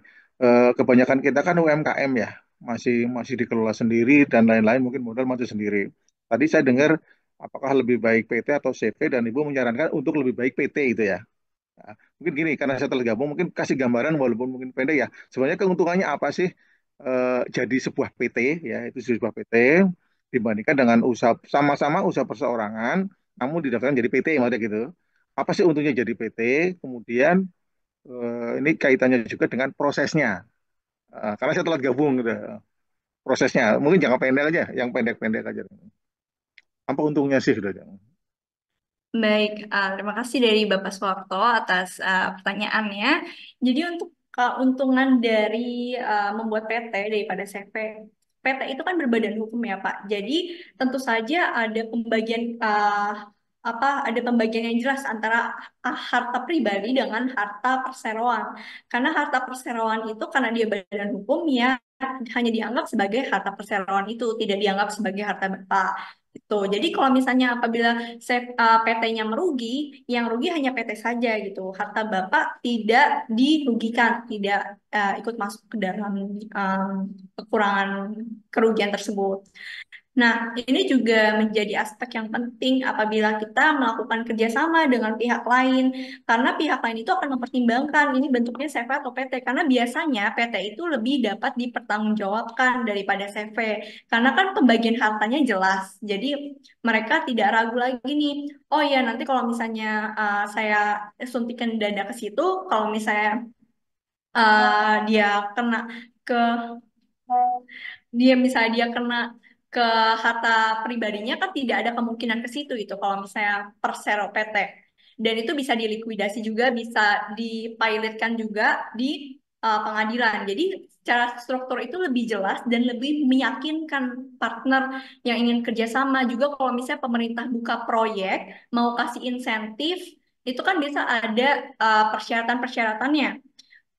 kebanyakan kita kan UMKM ya, masih masih dikelola sendiri dan lain-lain, mungkin modal masih sendiri. Tadi saya dengar apakah lebih baik PT atau CV dan Ibu menyarankan untuk lebih baik PT itu ya. Nah, mungkin gini, karena saya telah gabung, mungkin kasih gambaran walaupun mungkin pendek ya. Sebenarnya keuntungannya apa sih jadi sebuah PT ya, itu sebuah PT dibandingkan dengan usaha sama-sama usaha perseorangan, namun didaftarkan jadi PT maksudnya gitu. Apa sih untungnya jadi PT? Kemudian ini kaitannya juga dengan prosesnya. Karena saya telah gabung gitu. Prosesnya, mungkin jangka pendek aja, yang pendek-pendek aja. Apa untungnya sih sudah? Baik, terima kasih dari Bapak Suwarto atas pertanyaannya. Jadi untuk keuntungan dari membuat PT daripada CV, PT itu kan berbadan hukum ya Pak. Jadi tentu saja ada pembagian ada pembagian yang jelas antara harta pribadi dengan harta perseroan. Karena harta perseroan itu karena dia badan hukum ya hanya dianggap sebagai harta perseroan itu, tidak dianggap sebagai harta Bapak. Gitu. Jadi kalau misalnya apabila PT-nya merugi, yang rugi hanya PT saja gitu. Harta Bapak tidak dirugikan, tidak ikut masuk ke dalam kekurangan kerugian tersebut. Nah, ini juga menjadi aspek yang penting apabila kita melakukan kerjasama dengan pihak lain, karena pihak lain itu akan mempertimbangkan ini bentuknya CV atau PT, karena biasanya PT itu lebih dapat dipertanggungjawabkan daripada CV, karena kan pembagian hartanya jelas. Jadi mereka tidak ragu lagi nih, oh ya nanti kalau misalnya saya suntikan dana ke situ, kalau misalnya dia kena ke dia kena ke harta pribadinya kan tidak ada kemungkinan ke situ itu kalau misalnya persero PT. Dan itu bisa dilikuidasi juga, bisa dipilotkan juga di pengadilan. Jadi secara struktur itu lebih jelas dan lebih meyakinkan partner yang ingin kerjasama. Juga kalau misalnya pemerintah buka proyek, mau kasih insentif, itu kan bisa ada persyaratan-persyaratannya,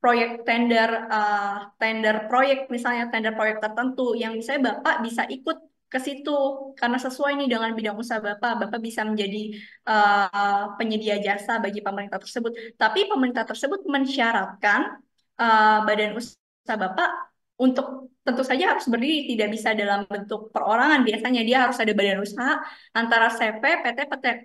proyek tender proyek, misalnya tender proyek tertentu yang misalnya Bapak bisa ikut ke situ karena sesuai nih dengan bidang usaha Bapak bisa menjadi penyedia jasa bagi pemerintah tersebut. Tapi pemerintah tersebut mensyaratkan badan usaha Bapak untuk tentu saja harus berdiri, tidak bisa dalam bentuk perorangan. Biasanya dia harus ada badan usaha antara CV,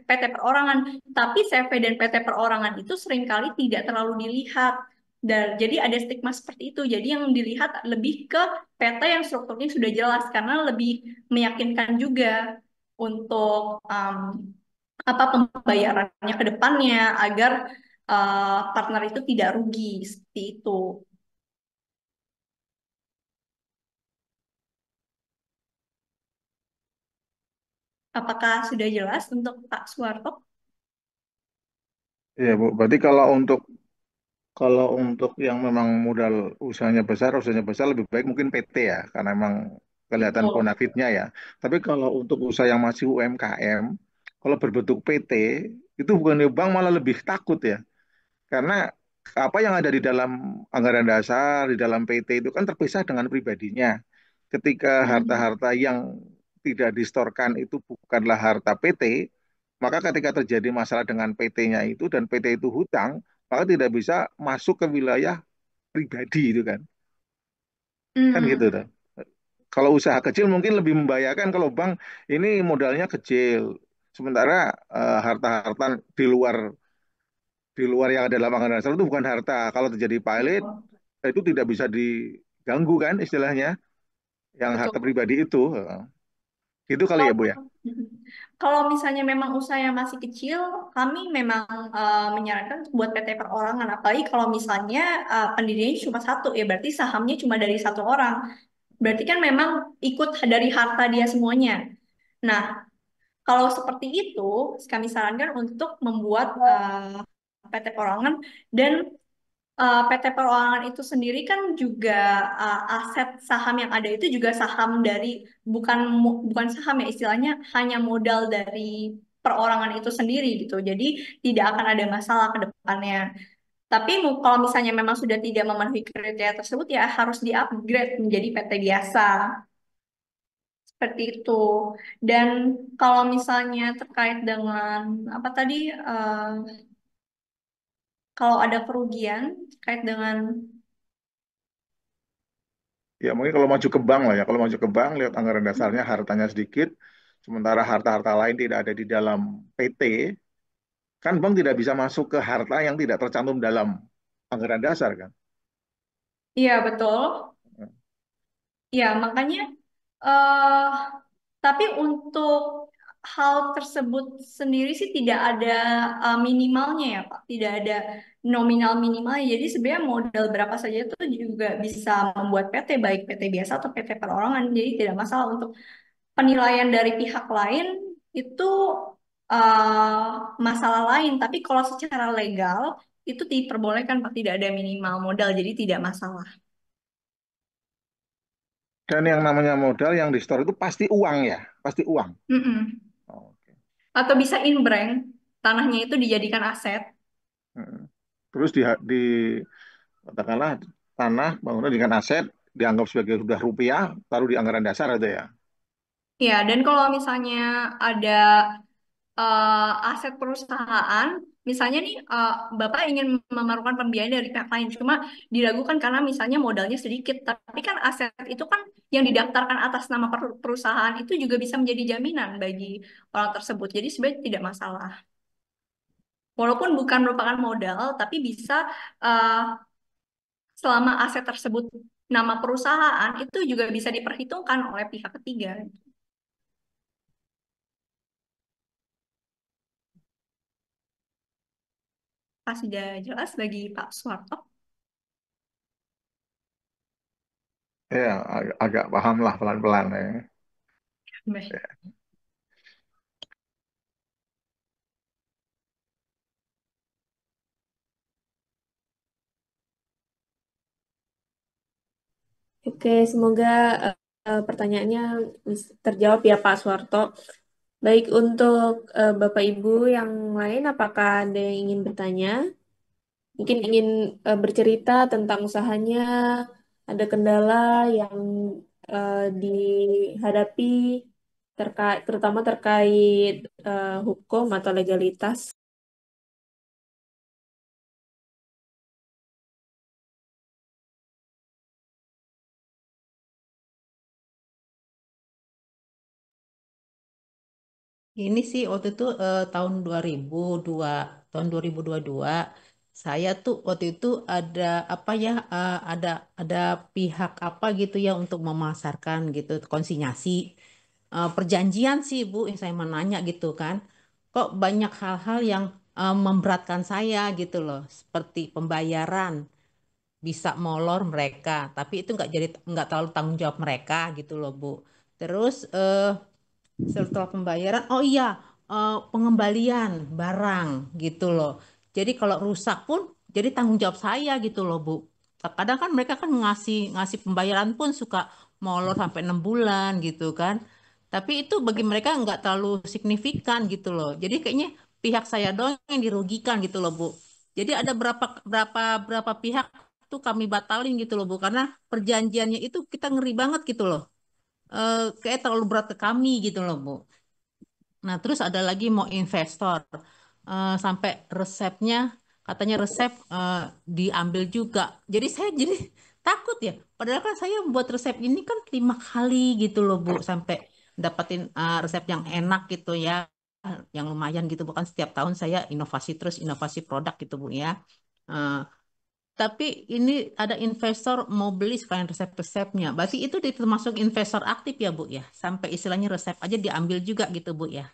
PT perorangan. Tapi CV dan PT perorangan itu seringkali tidak terlalu dilihat. Dan jadi ada stigma seperti itu. Jadi yang dilihat lebih ke PT yang strukturnya sudah jelas karena lebih meyakinkan juga untuk apa pembayarannya ke depannya agar partner itu tidak rugi seperti itu. Apakah sudah jelas untuk Pak Suwarto? Iya, Bu. Berarti kalau untuk yang memang modal usahanya besar lebih baik mungkin PT ya, karena memang kelihatan Betul. bonafitnya ya. Tapi kalau untuk usaha yang masih UMKM, kalau berbentuk PT, itu bukannya bank malah lebih takut ya. Karena apa yang ada di dalam anggaran dasar, di dalam PT itu kan terpisah dengan pribadinya. Ketika Mm-mm. harta-harta yang tidak distorkan itu bukanlah harta PT, maka ketika terjadi masalah dengan PT-nya itu dan PT itu hutang, maka tidak bisa masuk ke wilayah pribadi itu kan. Kan gitu Mm-mm. tuh. Kalau usaha kecil mungkin lebih membahayakan kalau bank ini modalnya kecil. Sementara harta-harta di luar yang ada dalam anggaran dasar itu bukan harta. Kalau terjadi pilot Betul. itu tidak bisa diganggu kan istilahnya yang harta Betul. pribadi itu. Itu kali ya Kalau Bu ya. kalau misalnya memang usahanya masih kecil, kami memang menyarankan untuk buat PT perorangan. Apalagi kalau misalnya pendirinya cuma satu, ya berarti sahamnya cuma dari satu orang. Berarti kan memang ikut dari harta dia semuanya. Nah, kalau seperti itu, kami sarankan untuk membuat PT perorangan dan PT Perorangan itu sendiri kan juga aset saham yang ada itu juga saham dari bukan saham ya istilahnya hanya modal dari perorangan itu sendiri gitu. Jadi tidak akan ada masalah ke depannya. Tapi kalau misalnya memang sudah tidak memenuhi kriteria tersebut ya harus di-upgrade menjadi PT biasa. Seperti itu. Dan kalau misalnya terkait dengan apa tadi kalau ada kerugian terkait dengan Ya mungkin kalau maju ke bank lah ya. Kalau maju ke bank lihat anggaran dasarnya hartanya sedikit, sementara harta-harta lain tidak ada di dalam PT, kan bank tidak bisa masuk ke harta yang tidak tercantum dalam anggaran dasar kan. iya betul. Ya, makanya eh tapi untuk hal tersebut sendiri sih tidak ada minimalnya ya, Pak. Tidak ada nominal minimalnya. Jadi sebenarnya modal berapa saja itu juga bisa membuat PT, baik PT biasa atau PT perorangan. Jadi tidak masalah untuk penilaian dari pihak lain itu masalah lain. Tapi kalau secara legal itu diperbolehkan, Pak. Tidak ada minimal modal, jadi tidak masalah. Dan yang namanya modal yang di store itu pasti uang ya, pasti uang. Mm-mm. Oke. Atau bisa inbrank, tanahnya itu dijadikan aset. Mm. Terus di katakanlah tanah bangunan dengan aset dianggap sebagai sudah rupiah, taruh di anggaran dasar ada ya. Ya, dan kalau misalnya ada aset perusahaan, misalnya nih Bapak ingin memerlukan pembiayaan dari pihak lain, cuma diragukan karena misalnya modalnya sedikit, tapi kan aset itu kan yang didaftarkan atas nama perusahaan itu juga bisa menjadi jaminan bagi orang tersebut. Jadi sebenarnya tidak masalah. Walaupun bukan merupakan modal, tapi bisa uh, selama aset tersebut nama perusahaan itu juga bisa diperhitungkan oleh pihak ketiga. Pas sudah jelas bagi Pak Suwarto. Ya, agak paham lah pelan-pelan ya. Baik. Oke, semoga pertanyaannya terjawab ya Pak Suwarto. Baik, untuk Bapak Ibu yang lain, apakah ada yang ingin bertanya? Mungkin ingin bercerita tentang usahanya, ada kendala yang dihadapi terutama terkait hukum atau legalitas. Ini sih waktu itu tahun 2002, tahun 2022 saya tuh waktu itu ada apa ya ada pihak apa gitu ya untuk memasarkan gitu konsinyasi. Perjanjian sih Bu yang saya mau nanya gitu kan. Kok banyak hal-hal yang memberatkan saya gitu loh, seperti pembayaran bisa molor mereka, tapi itu nggak terlalu tanggung jawab mereka gitu loh Bu. Terus setelah pembayaran, oh iya, pengembalian barang gitu loh. Jadi kalau rusak pun jadi tanggung jawab saya gitu loh, Bu. Kadang kan mereka kan ngasih ngasih pembayaran pun suka molor sampai 6 bulan gitu kan. Tapi itu bagi mereka nggak terlalu signifikan gitu loh. Jadi kayaknya pihak saya doang yang dirugikan gitu loh, Bu. Jadi ada berapa berapa berapa pihak tuh kami batalin gitu loh, Bu, karena perjanjiannya itu kita ngeri banget gitu loh. Kayak terlalu berat ke kami gitu loh, Bu. Nah, terus ada lagi mau investor. Sampai resepnya, katanya resep diambil juga. Jadi saya jadi takut ya. Padahal kan saya buat resep ini kan 5 kali gitu loh, Bu. Sampai dapetin resep yang enak gitu ya. Yang lumayan gitu. Bukan setiap tahun saya inovasi terus, inovasi produk gitu, Bu ya. Eh, tapi ini ada investor mau beli sekalian resep-resepnya. Berarti itu termasuk investor aktif ya, Bu ya. Sampai istilahnya resep aja diambil juga gitu, Bu ya.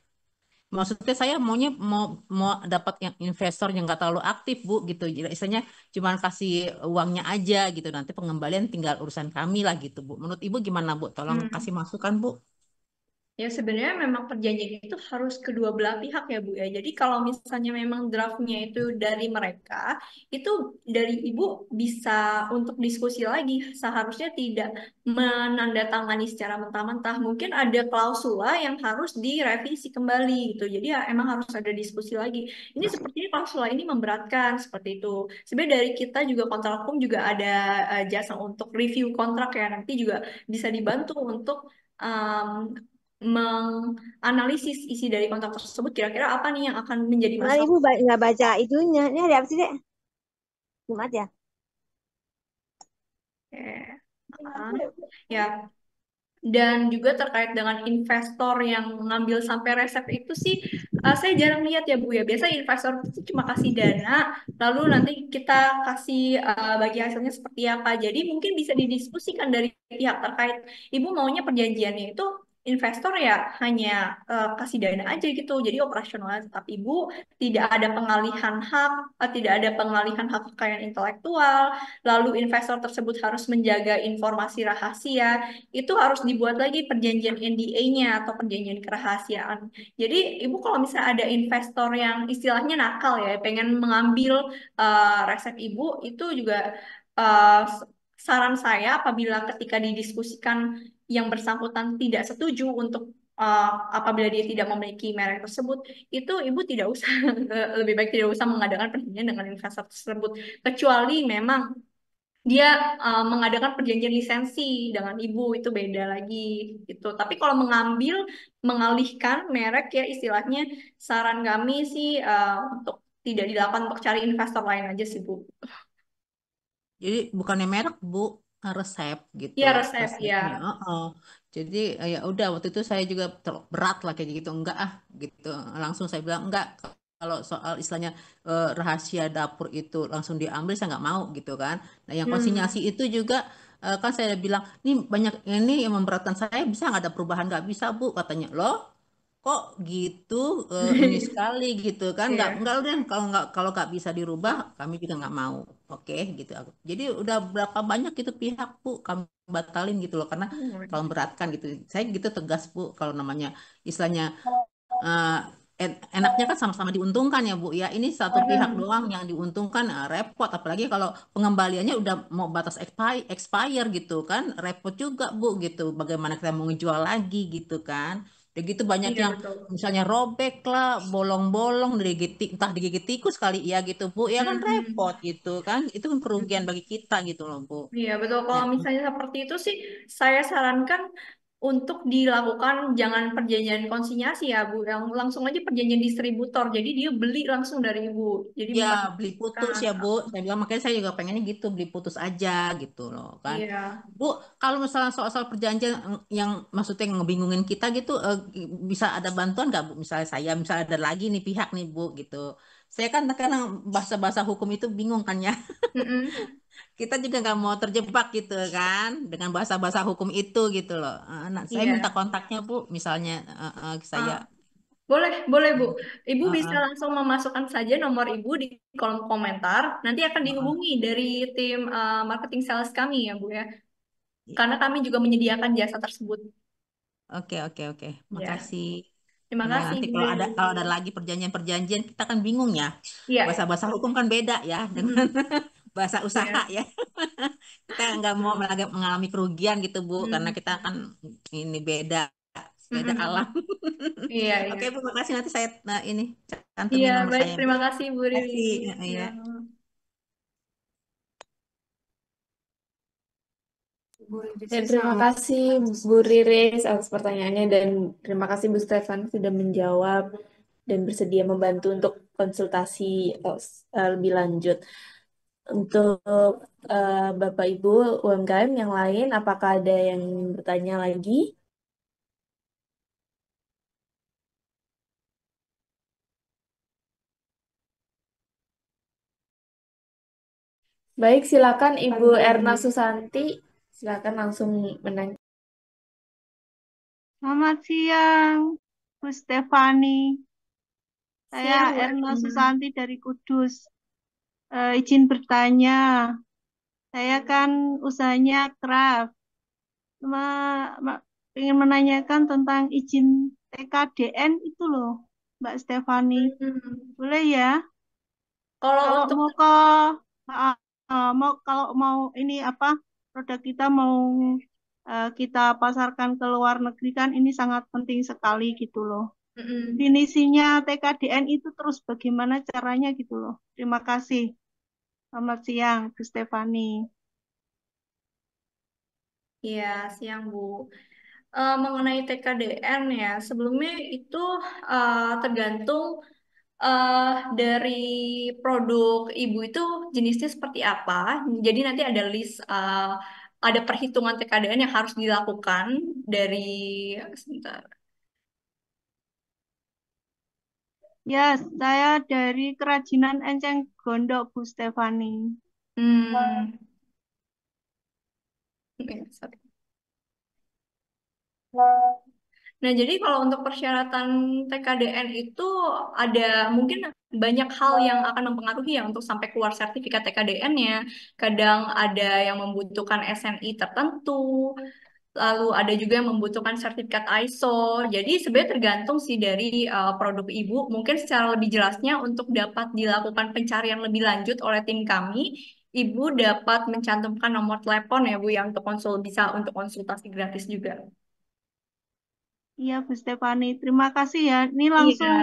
Maksudnya saya maunya mau mau dapat yang investor yang nggak terlalu aktif Bu gitu. Jadi istilahnya cuma kasih uangnya aja gitu. Nanti pengembalian tinggal urusan kami lah gitu Bu. Menurut Ibu gimana Bu? Tolong Hmm. kasih masukan Bu. Ya sebenarnya memang perjanjian itu harus kedua belah pihak ya Bu ya. Jadi kalau misalnya memang draftnya itu dari mereka, itu dari Ibu bisa untuk diskusi lagi. Seharusnya tidak menandatangani secara mentah-mentah. Mungkin ada klausula yang harus direvisi kembali gitu. Jadi ya emang harus ada diskusi lagi. Ini sepertinya klausula ini memberatkan seperti itu. Sebenarnya dari kita juga kontrak hukum juga ada jasa untuk review kontrak ya. Nanti juga bisa dibantu untuk menganalisis isi dari kontrak tersebut kira-kira apa nih yang akan menjadi Nah, masalah. Ibu nggak baca itunya. Ini hari apa sih, Dek? Jumat ya? Eh, ya, dan juga terkait dengan investor yang ngambil sampai resep itu sih saya jarang lihat ya Bu ya. Biasa investor itu cuma kasih dana, lalu nanti kita kasih bagi hasilnya seperti apa. Jadi mungkin bisa didiskusikan dari pihak terkait. Ibu maunya perjanjiannya itu investor ya hanya kasih dana aja gitu. Jadi operasional aja. Tapi Ibu tidak ada pengalihan hak, tidak ada pengalihan hak kekayaan intelektual. Lalu investor tersebut harus menjaga informasi rahasia itu harus dibuat lagi perjanjian NDA-nya atau perjanjian kerahasiaan. Jadi ibu kalau misalnya ada investor yang istilahnya nakal ya, pengen mengambil resep ibu, itu juga uh, saran saya apabila ketika didiskusikan yang bersangkutan tidak setuju untuk apabila dia tidak memiliki merek tersebut, itu ibu tidak usah lebih baik tidak usah mengadakan perjanjian dengan investor tersebut, kecuali memang dia mengadakan perjanjian lisensi dengan ibu itu beda lagi gitu. Tapi kalau mengalihkan merek ya istilahnya saran kami sih untuk tidak dilakukan untuk cari investor lain aja sih, Bu. Jadi bukannya merek Bu, resep gitu, Iya, resep ya. resepnya. Jadi ya udah waktu itu saya juga berat lah kayak gitu, enggak gitu. Langsung saya bilang enggak. Kalau soal istilahnya rahasia dapur itu langsung diambil saya nggak mau gitu kan. Nah yang konsinyasi itu juga kan saya bilang ini banyak ini yang memberatkan saya bisa nggak ada perubahan nggak bisa Bu katanya loh kok gitu ini sekali gitu kan Iya. nggak udah kalau nggak bisa dirubah kami juga nggak mau oke gitu aku jadi udah berapa banyak gitu pihak Bu kami batalin gitu loh karena kalau memberatkan gitu saya gitu tegas Bu kalau namanya istilahnya eh, enaknya kan sama-sama diuntungkan ya Bu ya ini satu pihak doang yang diuntungkan repot apalagi kalau pengembaliannya udah mau batas expire gitu kan repot juga Bu gitu bagaimana kita mau ngejual lagi gitu kan udah gitu banyak Iya, yang betul. misalnya robek lah bolong-bolong entah digigit tikus kali ya gitu Bu ya kan repot Mm-mm. gitu kan itu kan kerugian bagi kita gitu loh Bu Iya, betul. ya Kalau misalnya seperti itu sih, saya sarankan untuk dilakukan jangan perjanjian konsinyasi ya, Bu. Yang langsung aja perjanjian distributor. Jadi dia beli langsung dari Ibu. Jadi ya bukan beli putus kan. ya Bu saya bilang makanya saya juga pengennya gitu beli putus aja gitu loh kan Iya. Bu kalau misalnya soal-soal perjanjian yang maksudnya ngebingungin kita gitu bisa ada bantuan nggak Bu misalnya saya misalnya ada lagi nih pihak nih Bu gitu saya kan kadang bahasa-bahasa hukum itu bingung kan ya Mm-mm. kita juga nggak mau terjebak gitu kan dengan bahasa-bahasa hukum itu gitu loh nah, saya minta Iya. kontaknya Bu misalnya saya Ah, boleh, boleh Bu. Ibu uh, bisa uh, langsung memasukkan saja nomor Ibu di kolom komentar. Nanti akan uh, uh. dihubungi dari tim marketing sales kami ya, Bu ya. Karena kami juga menyediakan jasa tersebut. Oke, oke, oke. Ya. Makasih. Terima Ya, kasih, nanti Bu kalau ada Riri. lagi perjanjian-perjanjian kita kan bingung ya. Iya. Bahasa-bahasa hukum kan beda ya dengan Mm-mm. bahasa usaha Iya. ya. Kita nggak mau mengalami kerugian gitu, Bu, karena Mm. kita kan ini beda beda alam. Mm-mm. Iya, Oke, iya. Bu, makasih nanti saya ini Iya, cantumin nomor baik. saya, Bu. Terima kasih, Bu Riri. Kasih Ya. ya. Dan terima kasih Bu Riris atas pertanyaannya dan terima kasih Bu Stefan sudah menjawab dan bersedia membantu untuk konsultasi lebih lanjut. Untuk Bapak Ibu UMKM yang lain, apakah ada yang bertanya lagi? Baik, silakan Ibu Erna Susanti. Silakan langsung menanya. Selamat siang, Bu Stefani. Saya Siang, Bu Erna Erna. Susanti dari Kudus. Izin bertanya, saya kan usahanya craft. Cuma ingin menanyakan tentang izin TKDN itu loh, Mbak Stefani. Hmm. Boleh ya? Kalau Kalau untuk mau ke ah, kalau mau ini apa produk kita mau kita pasarkan ke luar negeri kan ini sangat penting sekali gitu loh. mm-mm. Definisinya TKDN itu terus bagaimana caranya gitu loh. Terima kasih. Selamat siang, Bu Stefani. Ya, siang Bu. Mengenai TKDN ya, sebelumnya itu tergantung eh, dari produk Ibu itu jenisnya seperti apa. Jadi nanti ada list, ada perhitungan TKDN yang harus dilakukan dari sebentar. Ya, saya dari Kerajinan Enceng Gondok, Bu Stefani. Hmm, sorry. Nah, jadi kalau untuk persyaratan TKDN itu ada mungkin banyak hal yang akan mempengaruhi ya untuk sampai keluar sertifikat TKDN-nya. Kadang ada yang membutuhkan SNI tertentu, lalu ada juga yang membutuhkan sertifikat ISO. Jadi sebenarnya tergantung sih dari produk Ibu. Mungkin secara lebih jelasnya untuk dapat dilakukan pencarian lebih lanjut oleh tim kami, Ibu dapat mencantumkan nomor telepon ya Bu yang untuk bisa untuk konsultasi gratis juga. Iya, Bu Stefani. Terima kasih ya. Ini Iya. langsung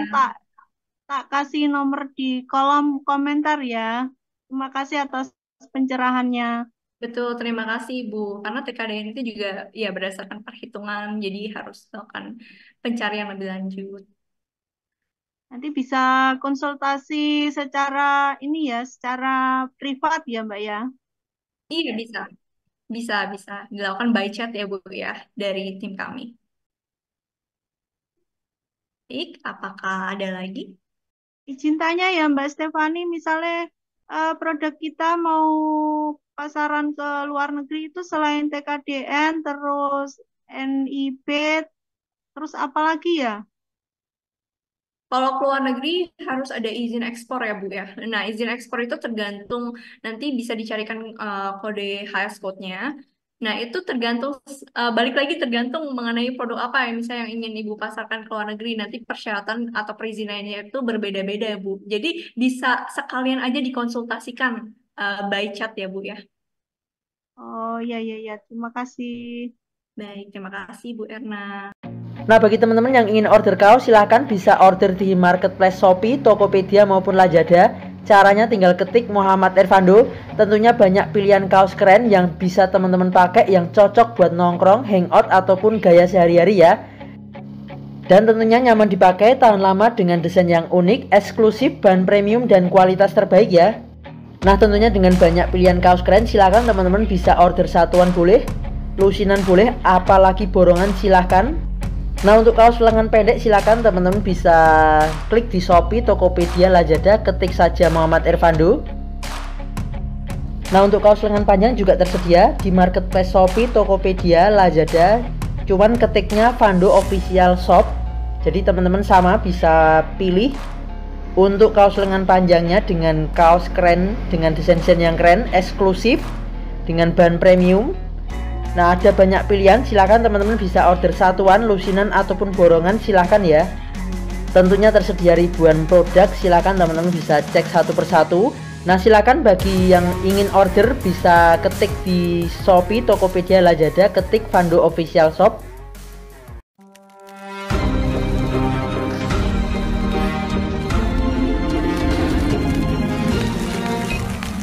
tak kasih nomor di kolom komentar ya. Terima kasih atas pencerahannya. Betul, terima kasih Ibu. Karena TKDN itu juga ya berdasarkan perhitungan, jadi harus melakukan pencarian lebih lanjut. Nanti bisa konsultasi secara ini ya, secara privat ya Mbak ya. Iya, bisa. Bisa dilakukan by chat ya Bu ya, dari tim kami. Baik, apakah ada lagi? Izin tanya ya Mbak Stefani, misalnya produk kita mau pasaran ke luar negeri itu selain TKDN, terus NIB, terus apa lagi ya? Kalau ke luar negeri harus ada izin ekspor ya Bu ya. Nah, izin ekspor itu tergantung, nanti bisa dicarikan kode HS code-nya. Nah, itu tergantung, balik lagi tergantung mengenai produk apa yang misalnya yang ingin Ibu pasarkan ke luar negeri. Nanti persyaratan atau perizinannya itu berbeda-beda ya Bu. Jadi bisa sekalian aja dikonsultasikan by chat ya Bu ya. Oh ya, terima kasih. Baik, terima kasih Bu Erna. Nah, bagi teman-teman yang ingin order kaos, silahkan bisa order di marketplace Shopee, Tokopedia maupun Lazada. Caranya tinggal ketik Muhammad Ervando. Tentunya banyak pilihan kaos keren yang bisa teman-teman pakai, yang cocok buat nongkrong, hangout ataupun gaya sehari-hari ya. Dan tentunya nyaman dipakai, tahan lama dengan desain yang unik, eksklusif, bahan premium dan kualitas terbaik ya. Nah, tentunya dengan banyak pilihan kaos keren, silahkan teman-teman bisa order satuan boleh, lusinan boleh, apalagi borongan silahkan. Nah, untuk kaos lengan pendek silakan teman-teman bisa klik di Shopee, Tokopedia, Lazada, ketik saja Muhammad Ervando. Nah, untuk kaos lengan panjang juga tersedia di marketplace Shopee, Tokopedia, Lazada. Cuman ketiknya Vando Official Shop. Jadi teman-teman sama bisa pilih untuk kaos lengan panjangnya dengan kaos keren, dengan desain-desain yang keren, eksklusif, dengan bahan premium. Nah, ada banyak pilihan, silahkan teman-teman bisa order satuan, lusinan ataupun borongan, silahkan ya. Tentunya tersedia ribuan produk, silahkan teman-teman bisa cek satu persatu. Nah, silahkan bagi yang ingin order bisa ketik di Shopee, Tokopedia, Lazada, ketik Vando Official Shop.